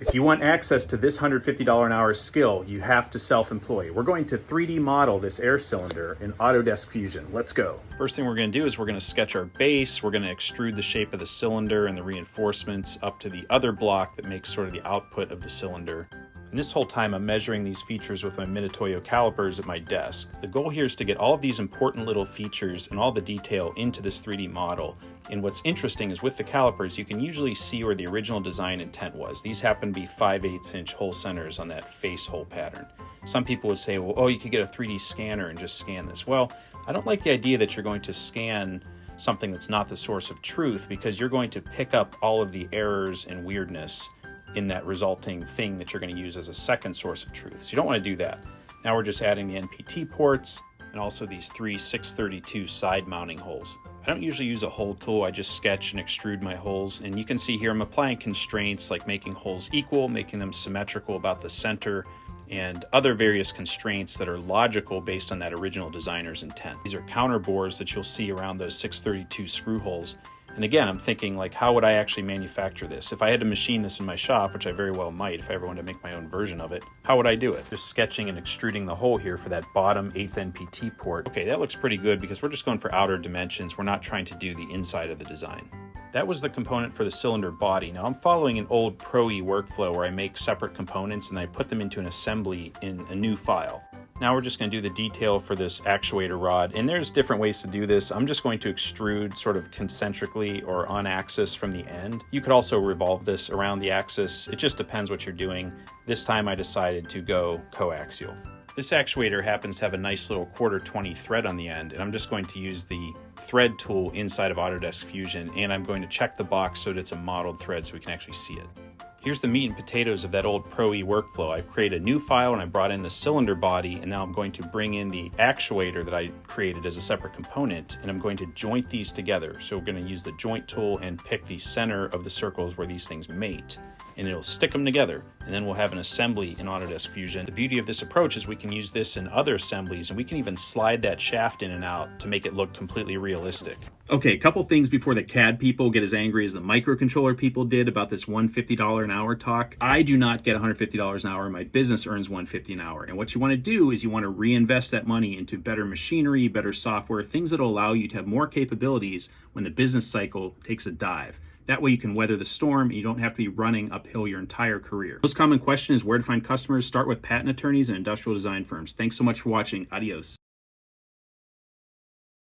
If you want access to this $150 an hour skill, you have to self-employ. We're going to 3D model this air cylinder in Autodesk Fusion. Let's go. First thing we're going to do is we're going to sketch our base. We're going to extrude the shape of the cylinder and the reinforcements up to the other block that makes sort of the output of the cylinder. And this whole time I'm measuring these features with my Mitutoyo calipers at my desk. The goal here is to get all of these important little features and all the detail into this 3D model. And what's interesting is with the calipers, you can usually see where the original design intent was. These happen to be 5/8 inch hole centers on that face hole pattern. Some people would say, well, oh, you could get a 3D scanner and just scan this. Well, I don't like the idea that you're going to scan something that's not the source of truth, because you're going to pick up all of the errors and weirdness in that resulting thing that you're going to use as a second source of truth. So you don't want to do that. Now we're just adding the NPT ports and also these 3 632 side mounting holes. I don't usually use a hole tool, I just sketch and extrude my holes, and you can see here I'm applying constraints like making holes equal, making them symmetrical about the center, and other various constraints that are logical based on that original designer's intent. These are counter bores that you'll see around those 632 screw holes. And again, I'm thinking, like, how would I actually manufacture this? If I had to machine this in my shop, which I very well might if I ever wanted to make my own version of it, how would I do it? Just sketching and extruding the hole here for that bottom 8th NPT port. Okay, that looks pretty good because we're just going for outer dimensions. We're not trying to do the inside of the design. That was the component for the cylinder body. Now I'm following an old Pro-E workflow where I make separate components and I put them into an assembly in a new file. Now we're just going to do the detail for this actuator rod, and there's different ways to do this. I'm just going to extrude sort of concentrically or on axis from the end. You could also revolve this around the axis. It just depends what you're doing. This time I decided to go coaxial. This actuator happens to have a nice little 1/4-20 thread on the end, and I'm just going to use the thread tool inside of Autodesk Fusion, and I'm going to check the box so that it's a modeled thread so we can actually see it. Here's the meat and potatoes of that old Pro-E workflow. I've created a new file and I brought in the cylinder body, and now I'm going to bring in the actuator that I created as a separate component, and I'm going to joint these together. So we're going to use the joint tool and pick the center of the circles where these things mate, and it'll stick them together, and then we'll have an assembly in Autodesk Fusion. The beauty of this approach is we can use this in other assemblies, and we can even slide that shaft in and out to make it look completely realistic. Okay, a couple things before the CAD people get as angry as the microcontroller people did about this $150 an hour talk. I do not get $150 an hour. My business earns $150 an hour. And what you want to do is you want to reinvest that money into better machinery, better software, things that will allow you to have more capabilities when the business cycle takes a dive. That way you can weather the storm and you don't have to be running uphill your entire career. Most common question is where to find customers. Start with patent attorneys and industrial design firms. Thanks so much for watching. Adios.